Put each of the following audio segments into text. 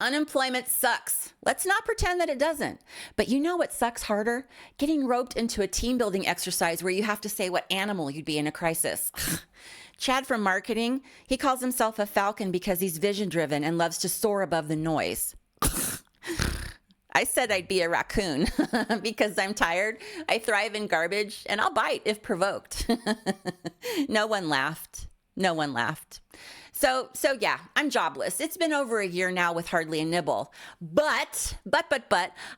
Unemployment sucks. Let's not pretend that it doesn't. But you know what sucks harder? Getting roped into a team building exercise where you have to say what animal you'd be in a crisis. Chad from marketing, he calls himself a falcon because he's vision driven and loves to soar above the noise. I said I'd be a raccoon because I'm tired. I thrive in garbage and I'll bite if provoked. No one laughed. No one laughed. So yeah, I'm jobless. It's been over a year now with hardly a nibble. But,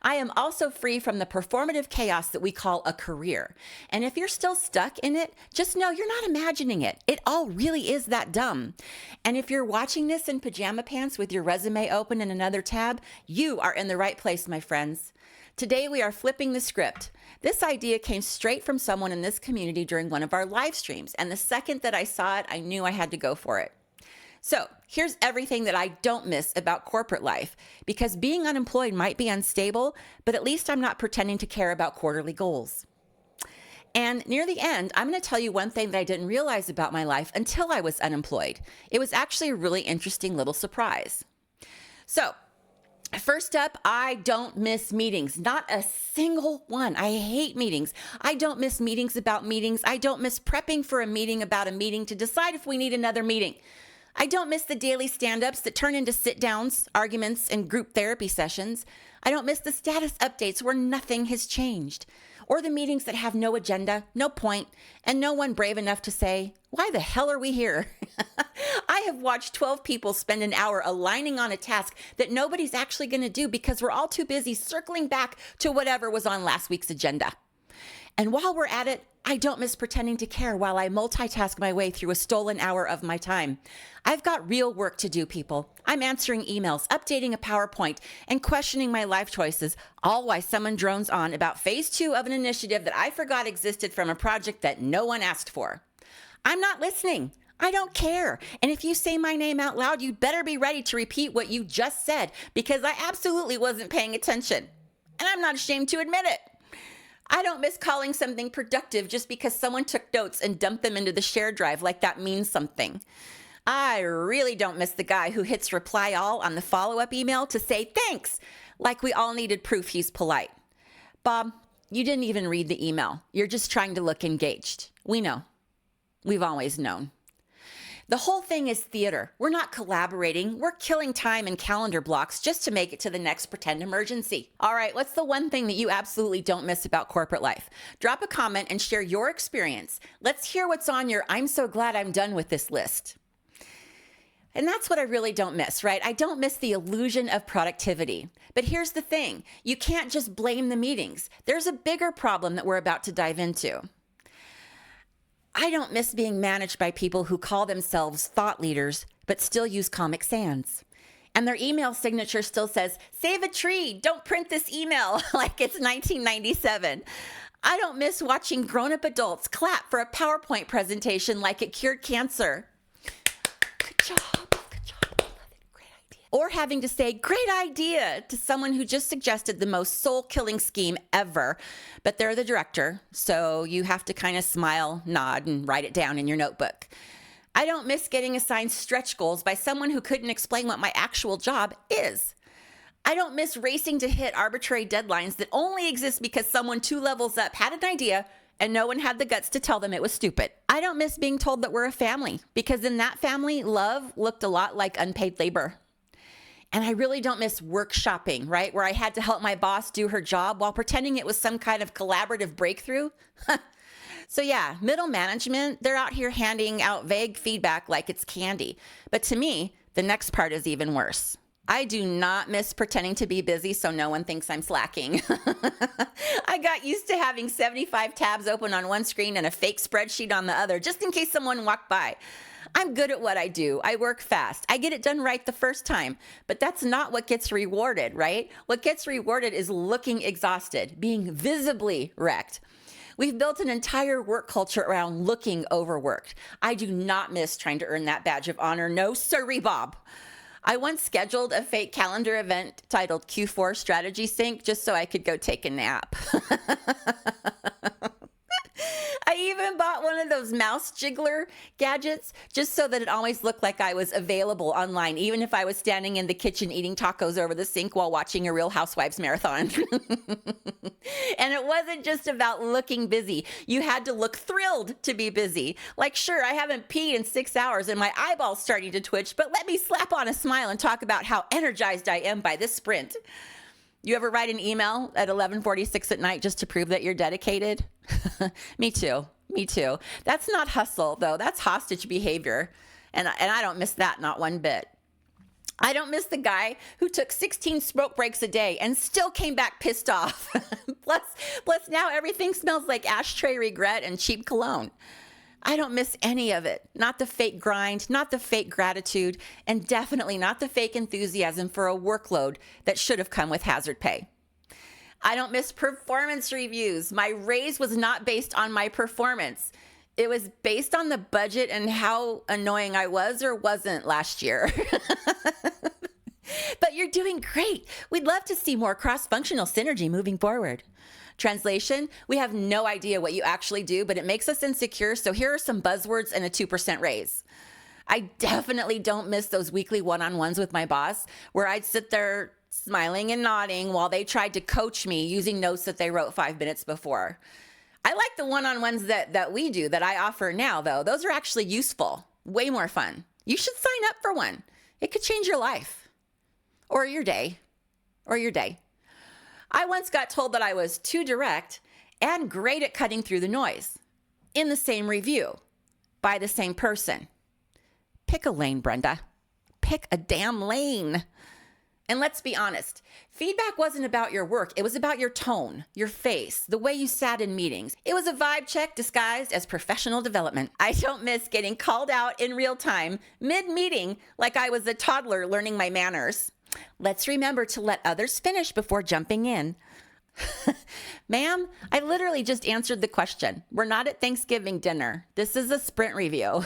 I am also free from the performative chaos that we call a career. And if you're still stuck in it, just know you're not imagining it. It all really is that dumb. And if you're watching this in pajama pants with your resume open in another tab, you are in the right place, my friends. Today, we are flipping the script. This idea came straight from someone in this community during one of our live streams. And the second that I saw it, I knew I had to go for it. So here's everything that I don't miss about corporate life, because being unemployed might be unstable, but at least I'm not pretending to care about quarterly goals. And near the end, I'm going to tell you one thing that I didn't realize about my life until I was unemployed. It was actually a really interesting little surprise. So first up, I don't miss meetings. Not a single one. I hate meetings. I don't miss meetings about meetings. I don't miss prepping for a meeting about a meeting to decide if we need another meeting. I don't miss the daily stand-ups that turn into sit-downs, arguments, and group therapy sessions. I don't miss the status updates where nothing has changed, or the meetings that have no agenda, no point, and no one brave enough to say, why the hell are we here? I have watched 12 people spend an hour aligning on a task that nobody's actually going to do because we're all too busy circling back to whatever was on last week's agenda. And while we're at it, I don't miss pretending to care while I multitask my way through a stolen hour of my time. I've got real work to do, people. I'm answering emails, updating a PowerPoint, and questioning my life choices, all while someone drones on about phase 2 of an initiative that I forgot existed from a project that no one asked for. I'm not listening. I don't care. And if you say my name out loud, you'd better be ready to repeat what you just said, because I absolutely wasn't paying attention. And I'm not ashamed to admit it. I don't miss calling something productive just because someone took notes and dumped them into the shared drive like that means something. I really don't miss the guy who hits reply all on the follow-up email to say thanks, like we all needed proof he's polite. Bob, you didn't even read the email. You're just trying to look engaged. We know. We've always known. The whole thing is theater. We're not collaborating. We're killing time and calendar blocks just to make it to the next pretend emergency. All right, what's the one thing that you absolutely don't miss about corporate life? Drop a comment and share your experience. Let's hear what's on your I'm so glad I'm done with this list. And that's what I really don't miss, right? I don't miss the illusion of productivity. But here's the thing. You can't just blame the meetings. There's a bigger problem that we're about to dive into. I don't miss being managed by people who call themselves thought leaders, but still use Comic Sans. And their email signature still says, save a tree, don't print this email, like it's 1997. I don't miss watching grown-up adults clap for a PowerPoint presentation like it cured cancer. Good job. Or having to say, great idea, to someone who just suggested the most soul-killing scheme ever. But they're the director, so you have to kind of smile, nod, and write it down in your notebook. I don't miss getting assigned stretch goals by someone who couldn't explain what my actual job is. I don't miss racing to hit arbitrary deadlines that only exist because someone 2 levels up had an idea and no one had the guts to tell them it was stupid. I don't miss being told that we're a family, because in that family, love looked a lot like unpaid labor. And I really don't miss workshopping, right? Where I had to help my boss do her job while pretending it was some kind of collaborative breakthrough. So yeah, middle management, they're out here handing out vague feedback like it's candy. But to me, the next part is even worse. I do not miss pretending to be busy so no one thinks I'm slacking. I got used to having 75 tabs open on one screen and a fake spreadsheet on the other, just in case someone walked by. I'm good at what I do. I work fast. I get it done right the first time. But that's not what gets rewarded, right? What gets rewarded is looking exhausted, being visibly wrecked. We've built an entire work culture around looking overworked. I do not miss trying to earn that badge of honor. No, sirree, Bob. I once scheduled a fake calendar event titled Q4 Strategy Sync just so I could go take a nap. I even bought one of those mouse jiggler gadgets just so that it always looked like I was available online, even if I was standing in the kitchen eating tacos over the sink while watching a Real Housewives marathon. And it wasn't just about looking busy. You had to look thrilled to be busy. Like, sure, I haven't peed in 6 hours and my eyeball's starting to twitch, but let me slap on a smile and talk about how energized I am by this sprint. You ever write an email at 11:46 at night just to prove that you're dedicated? Me too. That's not hustle, though. That's hostage behavior. And I don't miss that, not one bit. I don't miss the guy who took 16 smoke breaks a day and still came back pissed off. plus now everything smells like ashtray regret and cheap cologne. I don't miss any of it. Not the fake grind, not the fake gratitude, and definitely not the fake enthusiasm for a workload that should have come with hazard pay. I don't miss performance reviews. My raise was not based on my performance. It was based on the budget and how annoying I was or wasn't last year. But you're doing great. We'd love to see more cross-functional synergy moving forward. Translation, we have no idea what you actually do, but it makes us insecure, so here are some buzzwords and a 2% raise. I definitely don't miss those weekly one-on-ones with my boss where I'd sit there smiling and nodding while they tried to coach me using notes that they wrote 5 minutes before. I like the one-on-ones that we do, that I offer now, though. Those are actually useful, way more fun. You should sign up for one. It could change your life or your day. I once got told that I was too direct and great at cutting through the noise in the same review by the same person. Pick a lane, Brenda. Pick a damn lane. And let's be honest, feedback wasn't about your work. It was about your tone, your face, the way you sat in meetings. It was a vibe check disguised as professional development. I don't miss getting called out in real time, mid-meeting, like I was a toddler learning my manners. Let's remember to let others finish before jumping in. Ma'am, I literally just answered the question. We're not at Thanksgiving dinner. This is a sprint review.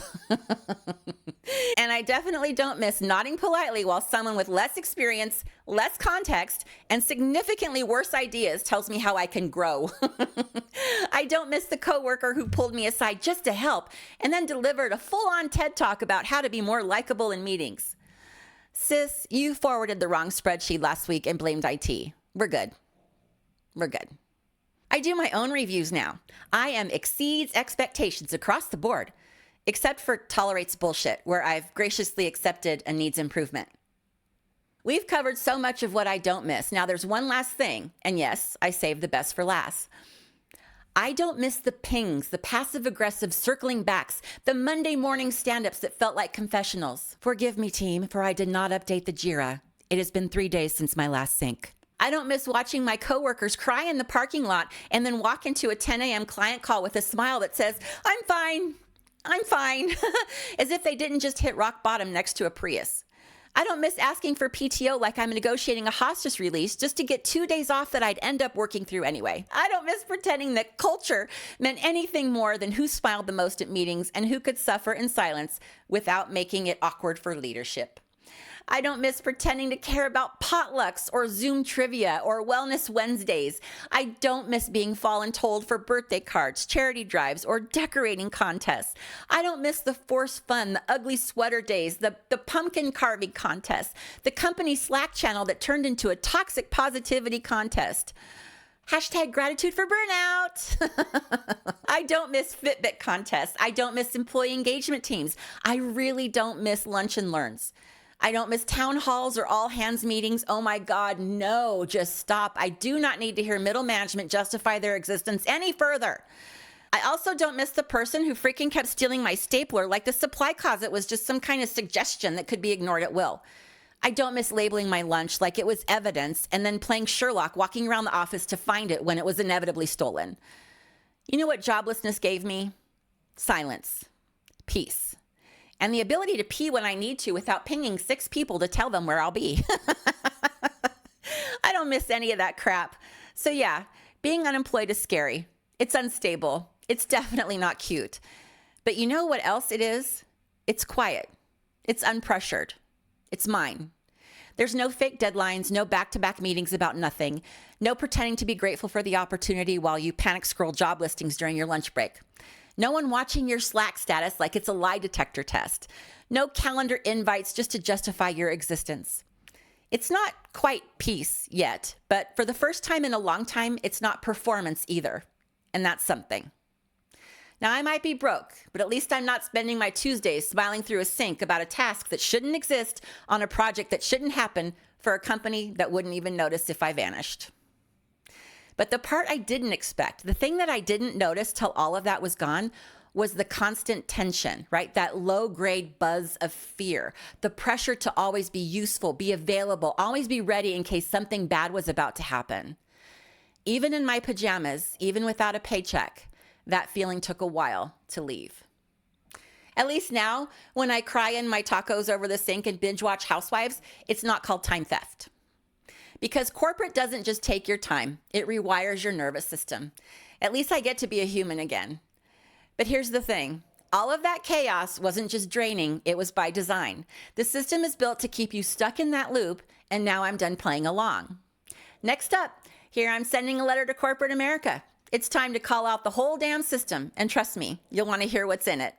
And I definitely don't miss nodding politely while someone with less experience, less context, and significantly worse ideas tells me how I can grow. I don't miss the coworker who pulled me aside just to help and then delivered a full-on TED Talk about how to be more likable in meetings. Sis, you forwarded the wrong spreadsheet last week and blamed IT. We're good. I do my own reviews now. I am exceeds expectations across the board, except for tolerates bullshit, where I've graciously accepted and needs improvement. We've covered so much of what I don't miss. Now there's one last thing, and yes, I saved the best for last. I don't miss the pings, the passive-aggressive circling backs, the Monday morning stand-ups that felt like confessionals. Forgive me, team, for I did not update the Jira. It has been 3 days since my last sync. I don't miss watching my coworkers cry in the parking lot and then walk into a 10 a.m. client call with a smile that says, I'm fine, as if they didn't just hit rock bottom next to a Prius. I don't miss asking for PTO like I'm negotiating a hospice release just to get 2 days off that I'd end up working through anyway. I don't miss pretending that culture meant anything more than who smiled the most at meetings and who could suffer in silence without making it awkward for leadership. I don't miss pretending to care about potlucks or Zoom trivia or Wellness Wednesdays. I don't miss being voluntold for birthday cards, charity drives, or decorating contests. I don't miss the forced fun, the ugly sweater days, the pumpkin carving contest, the company Slack channel that turned into a toxic positivity contest. Hashtag gratitude for burnout. I don't miss Fitbit contests. I don't miss employee engagement teams. I really don't miss lunch and learns. I don't miss town halls or all hands meetings. Oh my God, no, just stop. I do not need to hear middle management justify their existence any further. I also don't miss the person who freaking kept stealing my stapler like the supply closet was just some kind of suggestion that could be ignored at will. I don't miss labeling my lunch like it was evidence and then playing Sherlock walking around the office to find it when it was inevitably stolen. You know what joblessness gave me? Silence, peace, and the ability to pee when I need to without pinging 6 people to tell them where I'll be. I don't miss any of that crap. So yeah, being unemployed is scary. It's unstable. It's definitely not cute. But you know what else it is? It's quiet. It's unpressured. It's mine. There's no fake deadlines, no back-to-back meetings about nothing, no pretending to be grateful for the opportunity while you panic scroll job listings during your lunch break. No one watching your Slack status like it's a lie detector test. No calendar invites just to justify your existence. It's not quite peace yet, but for the first time in a long time, it's not performance either. And that's something. Now, I might be broke, but at least I'm not spending my Tuesdays smiling through a sink about a task that shouldn't exist on a project that shouldn't happen for a company that wouldn't even notice if I vanished. But the part I didn't expect, the thing that I didn't notice till all of that was gone, was the constant tension, right? That low-grade buzz of fear, the pressure to always be useful, be available, always be ready in case something bad was about to happen. Even in my pajamas, even without a paycheck, that feeling took a while to leave. At least now, when I cry in my tacos over the sink and binge watch Housewives, it's not called time theft. Because corporate doesn't just take your time, it rewires your nervous system. At least I get to be a human again. But here's the thing. All of that chaos wasn't just draining, it was by design. The system is built to keep you stuck in that loop, and now I'm done playing along. Next up, here I'm sending a letter to corporate America. It's time to call out the whole damn system, and trust me, you'll want to hear what's in it.